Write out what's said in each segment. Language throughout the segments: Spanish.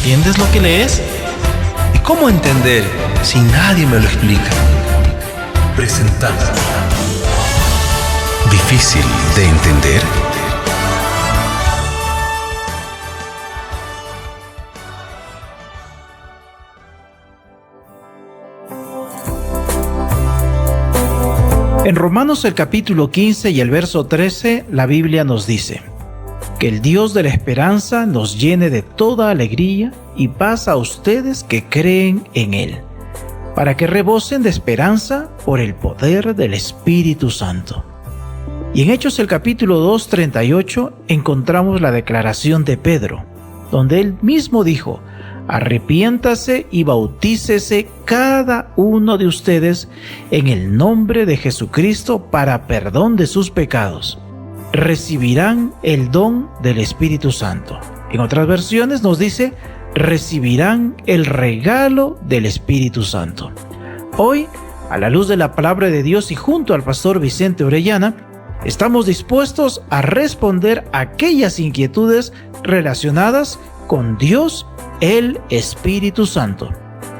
¿Entiendes lo que lees? ¿Y cómo entender si nadie me lo explica? Presentamos ¿Difícil de entender? En Romanos el capítulo 15 y el verso 13, la Biblia nos dice: que el Dios de la esperanza nos llene de toda alegría y paz a ustedes que creen en Él, para que rebosen de esperanza por el poder del Espíritu Santo. Y en Hechos el capítulo 2, 38, encontramos la declaración de Pedro, donde él mismo dijo: arrepiéntase y bautícese cada uno de ustedes en el nombre de Jesucristo para perdón de sus pecados. Recibirán el don del Espíritu Santo. En otras versiones nos dice: recibirán el regalo del Espíritu Santo. Hoy, a la luz de la palabra de Dios y junto al pastor Vicente Orellana, estamos dispuestos a responder a aquellas inquietudes relacionadas con Dios, el Espíritu Santo,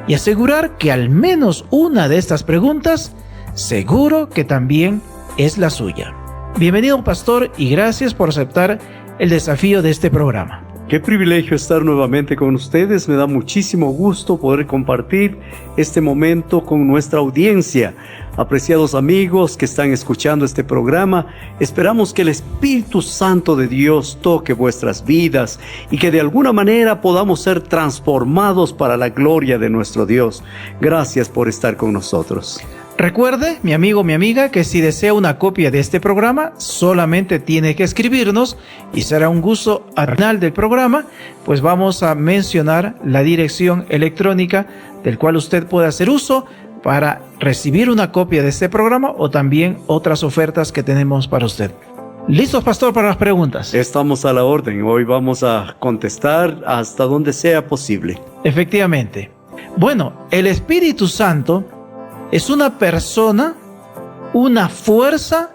y asegurar que al menos una de estas preguntas, seguro que también es la suya. Bienvenido, pastor, y gracias por aceptar el desafío de este programa. Qué privilegio estar nuevamente con ustedes. Me da muchísimo gusto poder compartir este momento con nuestra audiencia. Apreciados amigos que están escuchando este programa, esperamos que el Espíritu Santo de Dios toque vuestras vidas y que de alguna manera podamos ser transformados para la gloria de nuestro Dios. Gracias por estar con nosotros. Recuerde, mi amigo, mi amiga, que si desea una copia de este programa, solamente tiene que escribirnos y será un gusto al final del programa, pues vamos a mencionar la dirección electrónica del cual usted puede hacer uso para recibir una copia de este programa o también otras ofertas que tenemos para usted. ¿Listos, pastor, para las preguntas? Estamos a la orden. Hoy vamos a contestar hasta donde sea posible. Efectivamente. Bueno, el Espíritu Santo es una persona, una fuerza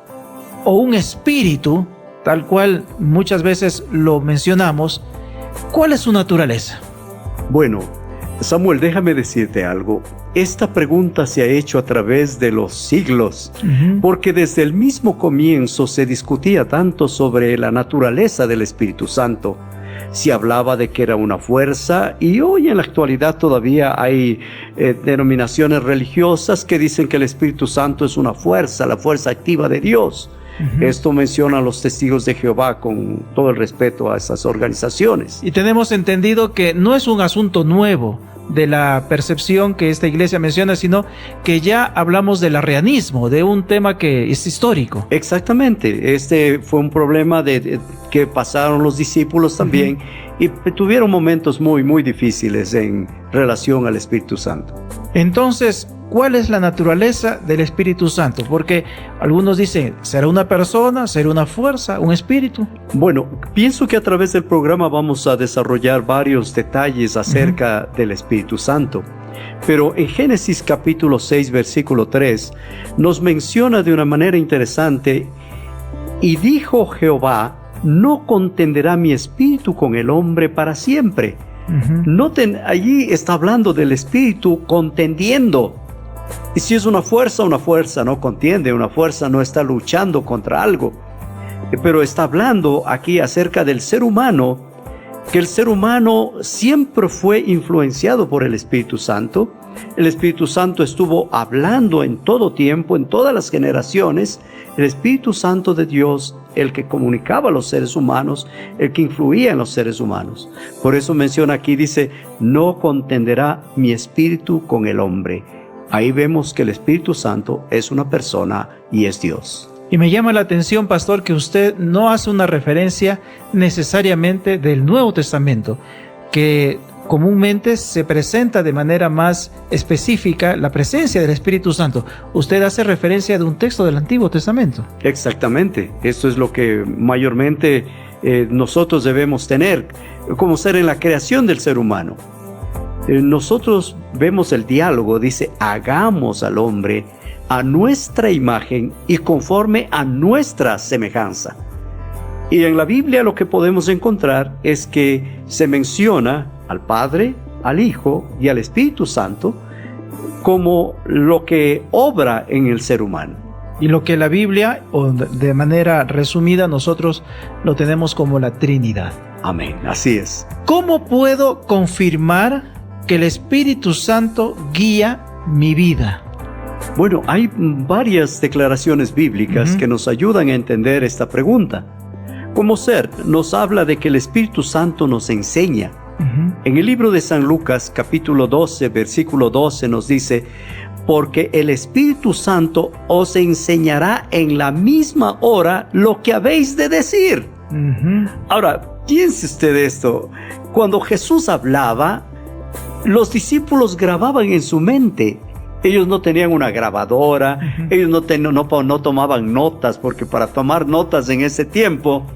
o un espíritu, tal cual muchas veces lo mencionamos. ¿Cuál es su naturaleza? Bueno, Samuel, déjame decirte algo. Esta pregunta se ha hecho a través de los siglos, porque desde el mismo comienzo se discutía tanto sobre la naturaleza del Espíritu Santo. Se hablaba de que era una fuerza, y hoy en la actualidad todavía hay denominaciones religiosas que dicen que el Espíritu Santo es una fuerza, la fuerza activa de Dios. Esto menciona a los testigos de Jehová, con todo el respeto a esas organizaciones. Y tenemos entendido que no es un asunto nuevo de la percepción que esta iglesia menciona, sino que ya hablamos del arrianismo, de un tema que es histórico. Exactamente, este fue un problema que pasaron los discípulos también, y tuvieron momentos muy, muy difíciles en relación al Espíritu Santo. Entonces, ¿cuál es la naturaleza del Espíritu Santo? Porque algunos dicen, ¿será una persona? ¿Será una fuerza? ¿Un espíritu? Bueno, pienso que a través del programa vamos a desarrollar varios detalles acerca del Espíritu Santo. Pero en Génesis capítulo 6, versículo 3, nos menciona de una manera interesante: y dijo Jehová, no contenderá mi espíritu con el hombre para siempre. Noten, allí está hablando del espíritu contendiendo. Y si es una fuerza no contiende, una fuerza no está luchando contra algo. Pero está hablando aquí acerca del ser humano, que el ser humano siempre fue influenciado por el Espíritu Santo. El Espíritu Santo estuvo hablando en todo tiempo, en todas las generaciones. El Espíritu Santo de Dios, el que comunicaba a los seres humanos, el que influía en los seres humanos. Por eso menciona aquí, dice, no contenderá mi espíritu con el hombre. Ahí vemos que el Espíritu Santo es una persona y es Dios. Y me llama la atención, pastor, que usted no hace una referencia necesariamente del Nuevo Testamento, que comúnmente se presenta de manera más específica la presencia del Espíritu Santo. Usted hace referencia de un texto del Antiguo Testamento. Exactamente, esto es lo que mayormente nosotros debemos tener, como ser en la creación del ser humano. Nosotros vemos el diálogo, dice, hagamos al hombre a nuestra imagen y conforme a nuestra semejanza. Y en la Biblia lo que podemos encontrar es que se menciona al Padre, al Hijo y al Espíritu Santo como lo que obra en el ser humano. Y lo que la Biblia, o de manera resumida, nosotros lo tenemos como la Trinidad. Amén, así es. ¿Cómo puedo confirmar que el Espíritu Santo guía mi vida? Bueno, hay varias declaraciones bíblicas que nos ayudan a entender esta pregunta. Como ser, nos habla de que el Espíritu Santo nos enseña. En el libro de San Lucas, capítulo 12, versículo 12, nos dice: porque el Espíritu Santo os enseñará en la misma hora lo que habéis de decir. Ahora, piense usted esto. Cuando Jesús hablaba, los discípulos grababan en su mente. Ellos no tenían una grabadora, ellos no tomaban notas, porque para tomar notas en ese tiempo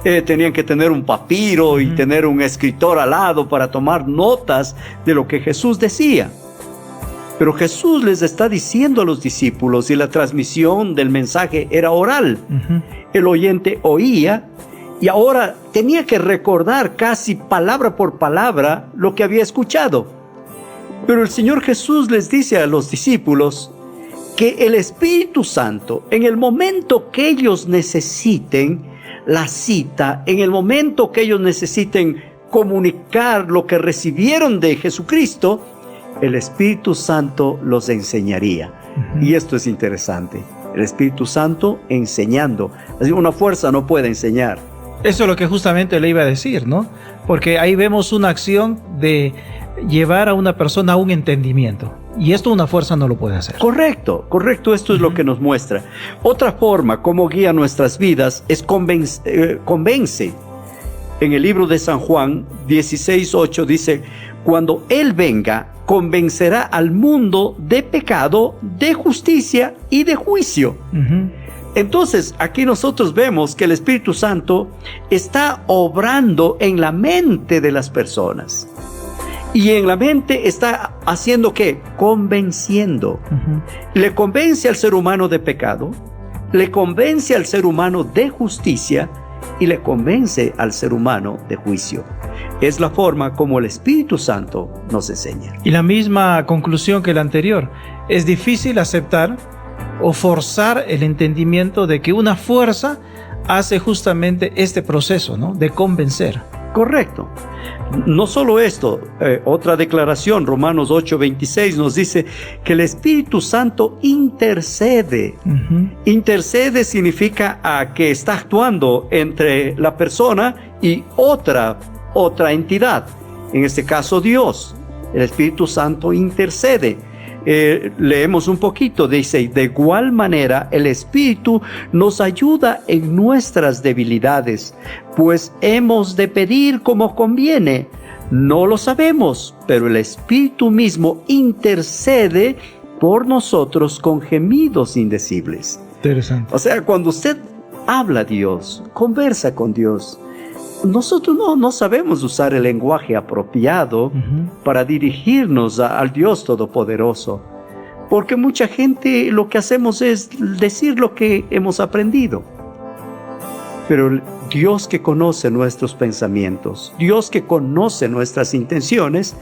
tenían que tener un papiro y tener un escritor al lado para tomar notas de lo que Jesús decía. Pero Jesús les está diciendo a los discípulos, y la transmisión del mensaje era oral. El oyente oía y ahora tenía que recordar casi palabra por palabra lo que había escuchado. Pero el Señor Jesús les dice a los discípulos que el Espíritu Santo, en el momento que ellos necesiten la cita, en el momento que ellos necesiten comunicar lo que recibieron de Jesucristo, el Espíritu Santo los enseñaría. Y esto es interesante. El Espíritu Santo enseñando. Así, una fuerza no puede enseñar. Eso es lo que justamente le iba a decir, ¿no? Porque ahí vemos una acción de llevar a una persona a un entendimiento. Y esto una fuerza no lo puede hacer. Correcto. Esto es lo que nos muestra. Otra forma como guía nuestras vidas es convence. En el libro de San Juan 16:8 dice: cuando Él venga, convencerá al mundo de pecado, de justicia y de juicio. Entonces, aquí nosotros vemos que el Espíritu Santo está obrando en la mente de las personas. Y en la mente está haciendo ¿qué? Convenciendo. Le convence al ser humano de pecado, le convence al ser humano de justicia y le convence al ser humano de juicio. Es la forma como el Espíritu Santo nos enseña. Y la misma conclusión que la anterior. Es difícil aceptar o forzar el entendimiento de que una fuerza hace justamente este proceso, ¿no? De convencer. Correcto. No solo esto, otra declaración, Romanos 8:26 nos dice que el Espíritu Santo intercede. Intercede significa que está actuando entre la persona y otra entidad. En este caso, Dios. El Espíritu Santo intercede. Leemos un poquito, dice: de igual manera el Espíritu nos ayuda en nuestras debilidades, pues hemos de pedir como conviene. No lo sabemos, pero el Espíritu mismo intercede por nosotros con gemidos indecibles. Interesante. O sea, cuando usted habla a Dios, conversa con Dios, nosotros no sabemos usar el lenguaje apropiado para dirigirnos al Dios Todopoderoso, porque mucha gente lo que hacemos es decir lo que hemos aprendido. Pero Dios, que conoce nuestros pensamientos, Dios que conoce nuestras intenciones,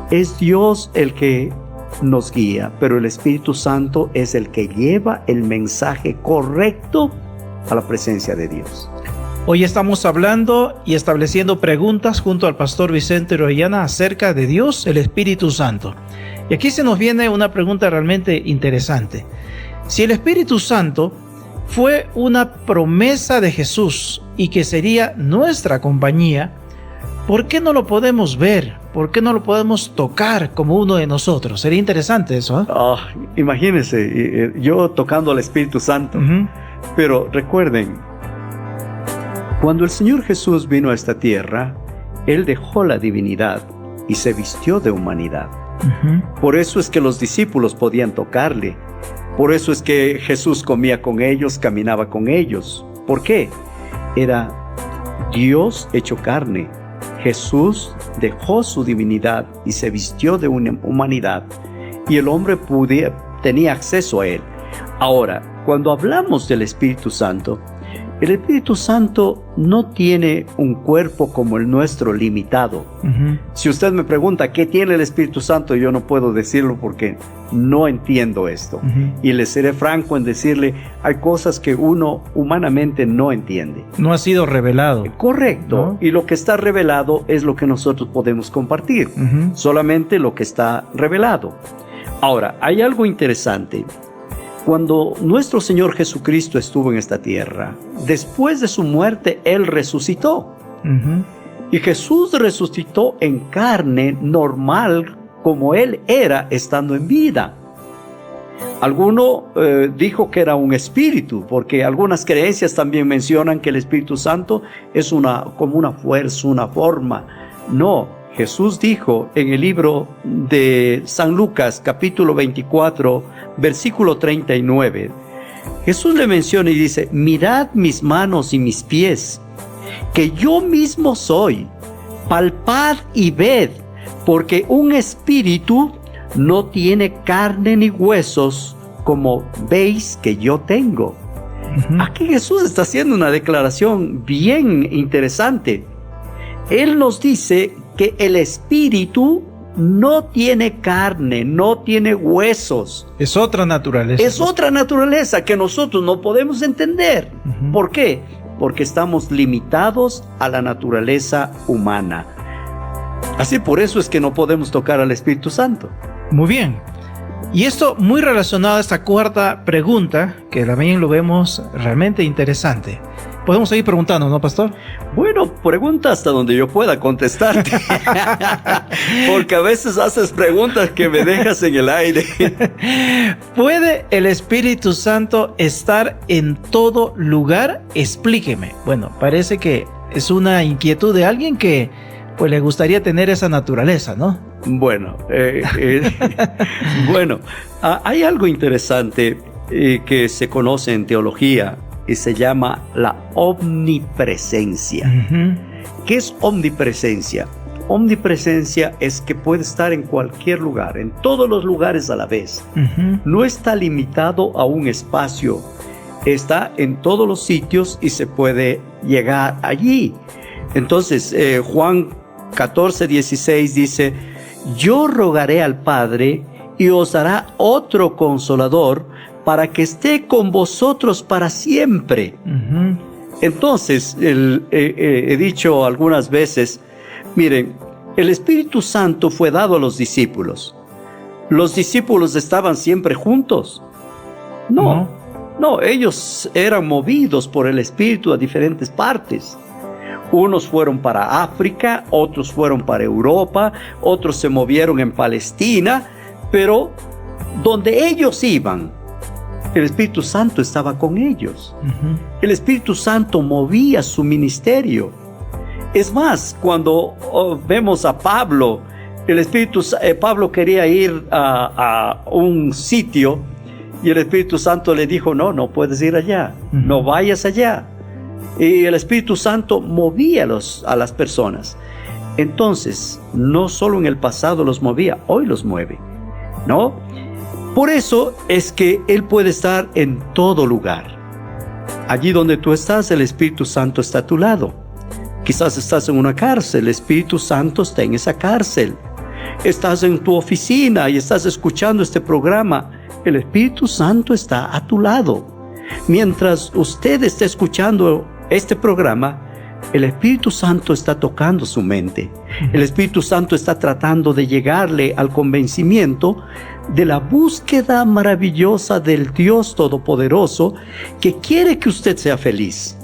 es Dios el que nos guía, pero el Espíritu Santo es el que lleva el mensaje correcto a la presencia de Dios. Hoy estamos hablando y estableciendo preguntas junto al pastor Vicente Orellana acerca de Dios, el Espíritu Santo. Y aquí se nos viene una pregunta realmente interesante. Si el Espíritu Santo fue una promesa de Jesús y que sería nuestra compañía, ¿por qué no lo podemos ver? ¿Por qué no lo podemos tocar como uno de nosotros? Sería interesante eso, ¿eh? Imagínense, yo tocando al Espíritu Santo. Pero recuerden, cuando el Señor Jesús vino a esta tierra, Él dejó la divinidad y se vistió de humanidad. Por eso es que los discípulos podían tocarle. Por eso es que Jesús comía con ellos, caminaba con ellos. ¿Por qué? Era Dios hecho carne. Jesús dejó su divinidad y se vistió de una humanidad. Y el hombre tenía acceso a Él. Ahora, cuando hablamos del Espíritu Santo, El Espíritu Santo no tiene un cuerpo como el nuestro limitado. Si usted me pregunta qué tiene el Espíritu Santo, yo no puedo decirlo porque no entiendo esto. Y le seré franco en decirle, hay cosas que uno humanamente no entiende. No ha sido revelado. Correcto. ¿No? Y lo que está revelado es lo que nosotros podemos compartir. Solamente lo que está revelado. Ahora, hay algo interesante. Cuando nuestro Señor Jesucristo estuvo en esta tierra, después de su muerte, Él resucitó. Y Jesús resucitó en carne normal, como Él era estando en vida. Alguno dijo que era un espíritu, porque algunas creencias también mencionan que el Espíritu Santo es como una fuerza, una forma. No. Jesús dijo en el libro de San Lucas, capítulo 24, versículo 39, Jesús le menciona y dice, mirad mis manos y mis pies, que yo mismo soy, palpad y ved, porque un espíritu no tiene carne ni huesos, como veis que yo tengo. Aquí Jesús está haciendo una declaración bien interesante. Él nos dice que el espíritu no tiene carne, no tiene huesos. Es otra naturaleza. Es otra naturaleza que nosotros no podemos entender. ¿Por qué? Porque estamos limitados a la naturaleza humana. Así por eso es que no podemos tocar al Espíritu Santo. Muy bien. Y esto muy relacionado a esta cuarta pregunta, que también lo vemos realmente interesante. Podemos seguir preguntando, ¿no, pastor? Bueno, pregunta hasta donde yo pueda contestarte. Porque a veces haces preguntas que me dejas en el aire. ¿Puede el Espíritu Santo estar en todo lugar? Explíqueme. Bueno, parece que es una inquietud de alguien que pues le gustaría tener esa naturaleza, ¿no? Bueno, hay algo interesante que se conoce en teología y se llama la omnipresencia. ¿Qué es omnipresencia? Omnipresencia es que puede estar en cualquier lugar, en todos los lugares a la vez. No está limitado a un espacio, está en todos los sitios y se puede llegar allí. Entonces, Juan 14:16 dice, yo rogaré al Padre y os dará otro consolador para que esté con vosotros para siempre. Entonces, he dicho algunas veces, miren, el Espíritu Santo fue dado a los discípulos. ¿Los discípulos estaban siempre juntos? No, ellos eran movidos por el Espíritu a diferentes partes. Unos fueron para África, otros fueron para Europa, otros se movieron en Palestina, pero donde ellos iban, el Espíritu Santo estaba con ellos. El Espíritu Santo movía su ministerio. Es más, cuando vemos a Pablo, Pablo quería ir a un sitio y el Espíritu Santo le dijo, no puedes ir allá, no vayas allá. Y el Espíritu Santo movía a las personas. Entonces, no solo en el pasado los movía, hoy los mueve, ¿no? Por eso es que Él puede estar en todo lugar. Allí donde tú estás, el Espíritu Santo está a tu lado. Quizás estás en una cárcel, el Espíritu Santo está en esa cárcel. Estás en tu oficina y estás escuchando este programa, el Espíritu Santo está a tu lado. Mientras usted esté escuchando este programa, el Espíritu Santo está tocando su mente. El Espíritu Santo está tratando de llegarle al convencimiento de la búsqueda maravillosa del Dios Todopoderoso que quiere que usted sea feliz,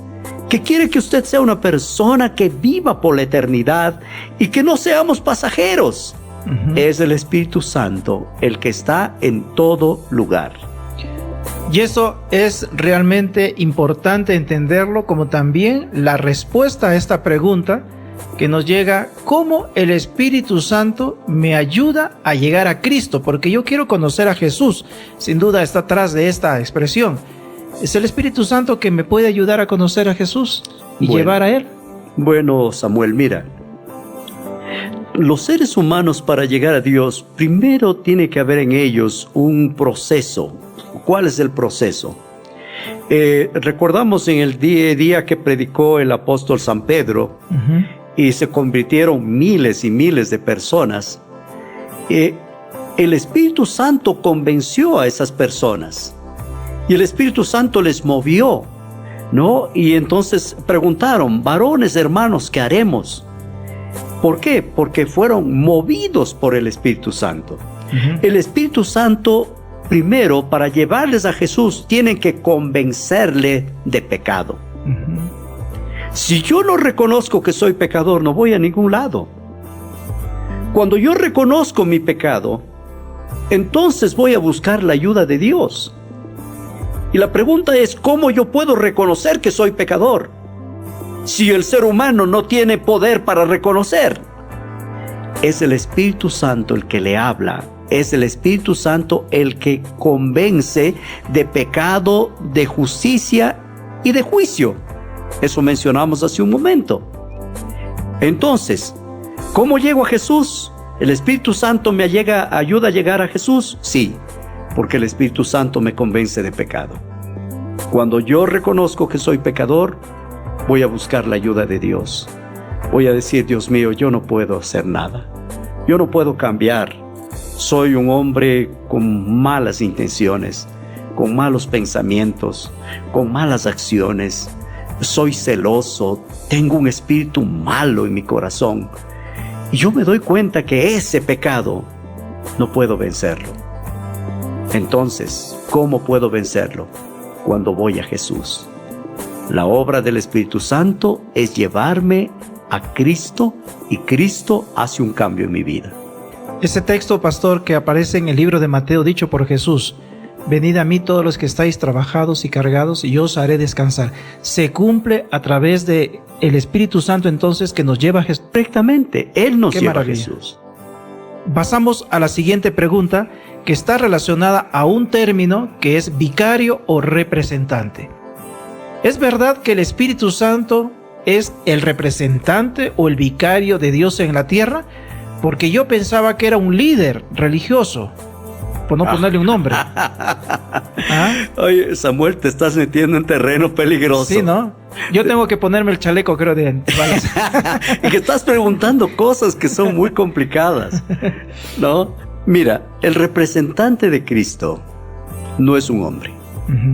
que quiere que usted sea una persona que viva por la eternidad y que no seamos pasajeros. Es el Espíritu Santo el que está en todo lugar. Y eso es realmente importante entenderlo, como también la respuesta a esta pregunta que nos llega: ¿cómo el Espíritu Santo me ayuda a llegar a Cristo? Porque yo quiero conocer a Jesús. Sin duda está atrás de esta expresión. Es el Espíritu Santo que me puede ayudar a conocer a Jesús y llevar a Él. Bueno, Samuel, mira, los seres humanos, para llegar a Dios, primero tiene que haber en ellos un proceso. ¿Cuál es el proceso? Recordamos en el día que predicó el apóstol San Pedro, y se convirtieron miles y miles de personas. El Espíritu Santo convenció a esas personas y el Espíritu Santo les movió, ¿no? Y entonces preguntaron: varones, hermanos, ¿qué haremos? ¿Por qué? Porque fueron movidos por el Espíritu Santo. El Espíritu Santo, primero, para llevarles a Jesús, tienen que convencerle de pecado. Si yo no reconozco que soy pecador, no voy a ningún lado. Cuando yo reconozco mi pecado, entonces voy a buscar la ayuda de Dios. Y la pregunta es: ¿cómo yo puedo reconocer que soy pecador si el ser humano no tiene poder para reconocer? Es el Espíritu Santo el que le habla. Es el Espíritu Santo el que convence de pecado, de justicia y de juicio. Eso mencionamos hace un momento. Entonces, ¿cómo llego a Jesús? ¿El Espíritu Santo me ayuda a llegar a Jesús? Sí, porque el Espíritu Santo me convence de pecado. Cuando yo reconozco que soy pecador, voy a buscar la ayuda de Dios. Voy a decir: Dios mío, yo no puedo hacer nada. Yo no puedo cambiar. Soy un hombre con malas intenciones, con malos pensamientos, con malas acciones. Soy celoso, tengo un espíritu malo en mi corazón. Y yo me doy cuenta que ese pecado no puedo vencerlo. Entonces, ¿cómo puedo vencerlo? Cuando voy a Jesús. La obra del Espíritu Santo es llevarme a Cristo, y Cristo hace un cambio en mi vida. Ese texto, pastor, que aparece en el libro de Mateo, dicho por Jesús: venid a mí todos los que estáis trabajados y cargados, y yo os haré descansar. Se cumple a través de el Espíritu Santo, entonces, que nos lleva a Jesús. Perfectamente, Él nos lleva maravilla. a Jesús. Pasamos a la siguiente pregunta, que está relacionada a un término que es vicario o representante. ¿Es verdad que el Espíritu Santo es el representante o el vicario de Dios en la tierra? Porque yo pensaba que era un líder religioso, por no ponerle un nombre. Oye, Samuel, te estás metiendo en terreno peligroso. Sí, ¿no? Yo tengo que ponerme el chaleco, creo, de antibalas. Y que estás preguntando cosas que son muy complicadas, ¿no? Mira, el representante de Cristo no es un hombre.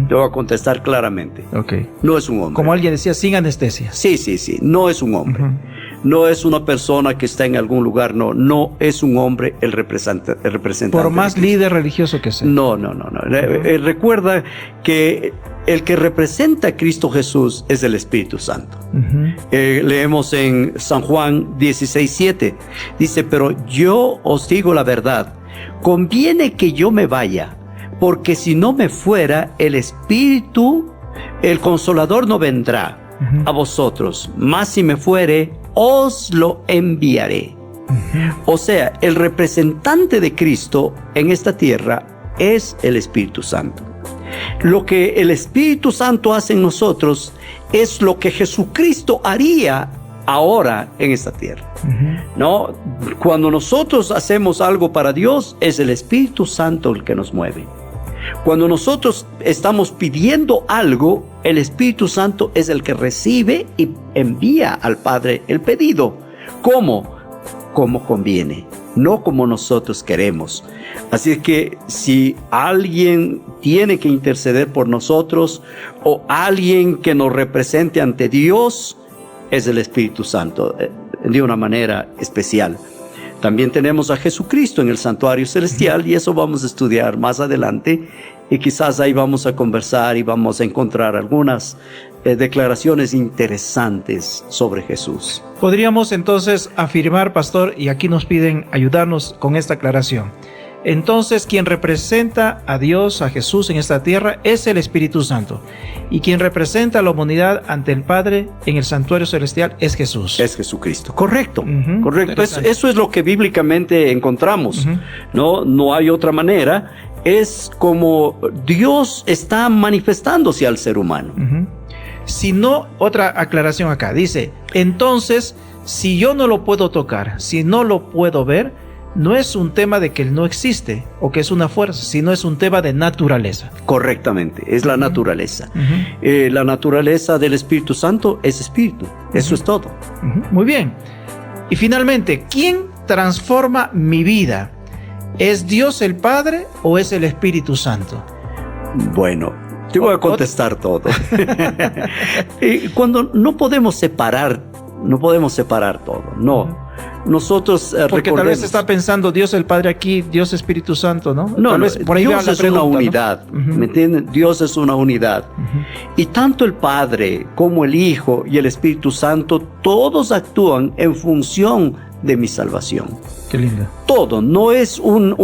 Te voy a contestar claramente. Okay. No es un hombre. Como alguien decía, sin anestesia. Sí, no es un hombre. No es una persona que está en algún lugar, no es un hombre el representante. Por más líder religioso que sea. No. Recuerda que el que representa a Cristo Jesús es el Espíritu Santo. Leemos en San Juan 16:7. Dice: pero yo os digo la verdad, conviene que yo me vaya, porque si no me fuera, el Espíritu, el Consolador, no vendrá a vosotros, mas si me fuere, os lo enviaré. O sea, el representante de Cristo en esta tierra es el Espíritu Santo. Lo que el Espíritu Santo hace en nosotros es lo que Jesucristo haría ahora en esta tierra. ¿No? Cuando nosotros hacemos algo para Dios, es el Espíritu Santo el que nos mueve. Cuando nosotros estamos pidiendo algo, el Espíritu Santo es el que recibe y envía al Padre el pedido. ¿Cómo? Como conviene, no como nosotros queremos. Así es que si alguien tiene que interceder por nosotros, o alguien que nos represente ante Dios, es el Espíritu Santo, de una manera especial. También tenemos a Jesucristo en el santuario celestial, y eso vamos a estudiar más adelante, y quizás ahí vamos a conversar y vamos a encontrar algunas declaraciones interesantes sobre Jesús. Podríamos entonces afirmar, pastor, y aquí nos piden ayudarnos con esta aclaración. Entonces, quien representa a Dios, a Jesús en esta tierra, es el Espíritu Santo. Y quien representa a la humanidad ante el Padre en el santuario celestial es Jesús. Es Jesucristo. Correcto, correcto. Interesante. Eso es lo que bíblicamente encontramos. No hay otra manera. Es como Dios está manifestándose al ser humano. Si no, otra aclaración acá. Dice, entonces, si yo no lo puedo tocar, si no lo puedo ver, no es un tema de que Él no existe o que es una fuerza, sino es un tema de naturaleza. Correctamente, es la naturaleza. La naturaleza del Espíritu Santo es espíritu, eso es todo. Muy bien. Y finalmente, ¿quién transforma mi vida? ¿Es Dios el Padre o es el Espíritu Santo? Bueno, te voy a contestar todo. Cuando no podemos separar todo, no. Nosotros porque tal vez está pensando Dios el Padre aquí, Dios Espíritu Santo, ¿no? No, por ahí Dios es una unidad, ¿no? ¿Me entienden? Dios es una unidad. Y tanto el Padre como el Hijo y el Espíritu Santo, todos actúan en función de mi salvación. Qué lindo. Todo, no es un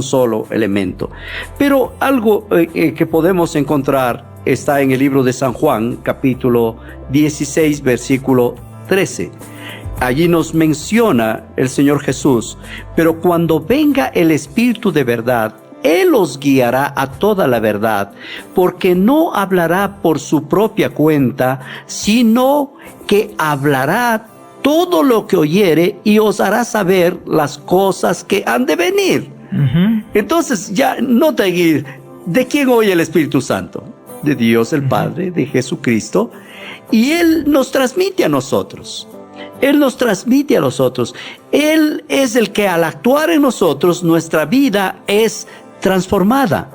solo elemento. Pero algo que podemos encontrar está en el libro de San Juan, capítulo 16, versículo 13. Allí nos menciona el Señor Jesús: pero cuando venga el Espíritu de verdad, Él os guiará a toda la verdad, porque no hablará por su propia cuenta, sino que hablará todo lo que oyere y os hará saber las cosas que han de venir. Entonces, ya nota aquí, ¿de quién oye el Espíritu Santo? De Dios el Padre, de Jesucristo, y Él nos transmite a nosotros. Él nos transmite a nosotros. Él es el que al actuar en nosotros, nuestra vida es transformada.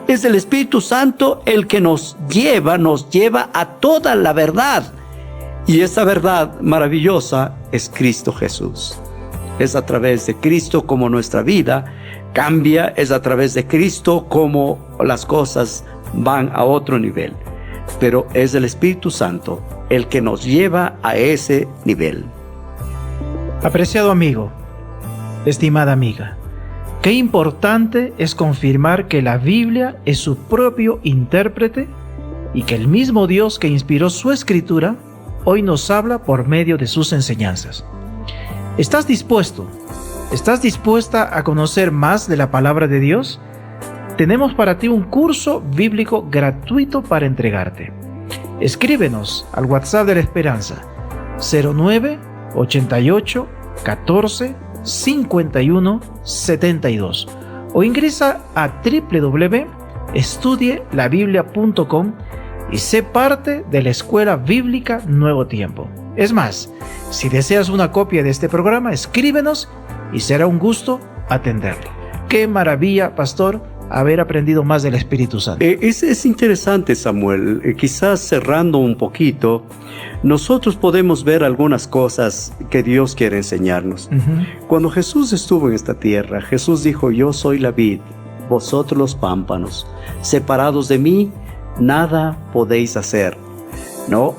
Es el Espíritu Santo el que nos lleva a toda la verdad. Y esa verdad maravillosa es Cristo Jesús. Es a través de Cristo como nuestra vida cambia, es a través de Cristo como las cosas van a otro nivel. Pero es el Espíritu Santo el que nos lleva a ese nivel. Apreciado amigo, estimada amiga, qué importante es confirmar que la Biblia es su propio intérprete y que el mismo Dios que inspiró su escritura hoy nos habla por medio de sus enseñanzas. ¿Estás dispuesto? ¿Estás dispuesta a conocer más de la palabra de Dios? Tenemos para ti un curso bíblico gratuito para entregarte. Escríbenos al WhatsApp de la Esperanza 09 88 14 51 72 o ingresa a www.estudielabiblia.com y sé parte de la Escuela Bíblica Nuevo Tiempo. Es más, si deseas una copia de este programa, escríbenos y será un gusto atenderlo. ¡Qué maravilla, pastor, haber aprendido más del Espíritu Santo! Es interesante, Samuel. Quizás cerrando un poquito, nosotros podemos ver algunas cosas que Dios quiere enseñarnos. Cuando Jesús estuvo en esta tierra, Jesús dijo: yo soy la vid, vosotros los pámpanos. Separados de mí, nada podéis hacer. No,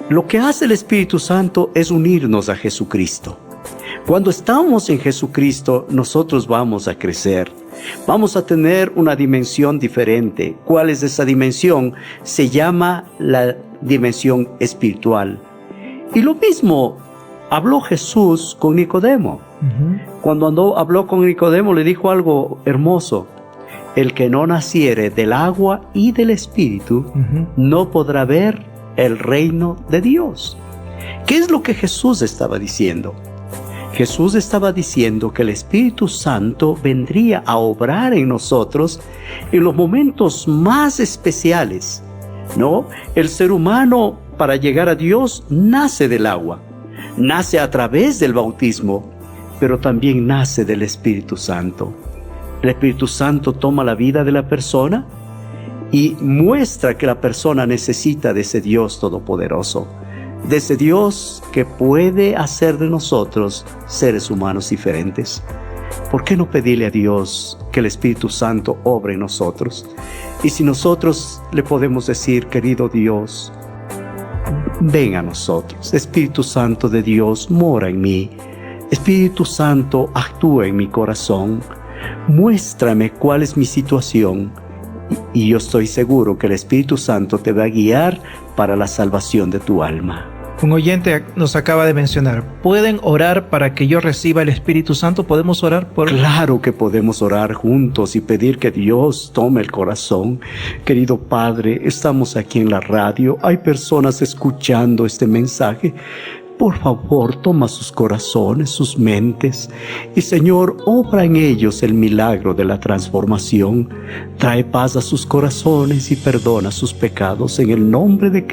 lo que hace el Espíritu Santo es unirnos a Jesucristo. Cuando estamos en Jesucristo, nosotros vamos a crecer. Vamos a tener una dimensión diferente. ¿Cuál es esa dimensión? Se llama la dimensión espiritual. Y lo mismo habló Jesús con Nicodemo. Cuando habló con Nicodemo, le dijo algo hermoso: el que no naciere del agua y del Espíritu no podrá ver el reino de Dios. ¿Qué es lo que Jesús estaba diciendo? Jesús estaba diciendo que el Espíritu Santo vendría a obrar en nosotros en los momentos más especiales, ¿no? El ser humano, para llegar a Dios, nace del agua, nace a través del bautismo, pero también nace del Espíritu Santo. El Espíritu Santo toma la vida de la persona y muestra que la persona necesita de ese Dios todopoderoso, de ese Dios que puede hacer de nosotros seres humanos diferentes. ¿Por qué no pedirle a Dios que el Espíritu Santo obre en nosotros? Y si nosotros le podemos decir: querido Dios, ven a nosotros. Espíritu Santo de Dios, mora en mí. Espíritu Santo, actúa en mi corazón. Muéstrame cuál es mi situación. Y yo estoy seguro que el Espíritu Santo te va a guiar para la salvación de tu alma. Un oyente nos acaba de mencionar: ¿pueden orar para que yo reciba el Espíritu Santo? ¿Podemos orar por...? Claro que podemos orar juntos y pedir que Dios tome el corazón. Querido Padre, estamos aquí en la radio, hay personas escuchando este mensaje, por favor, toma sus corazones, sus mentes, y Señor, obra en ellos el milagro de la transformación. Trae paz a sus corazones y perdona sus pecados en el nombre de Cristo.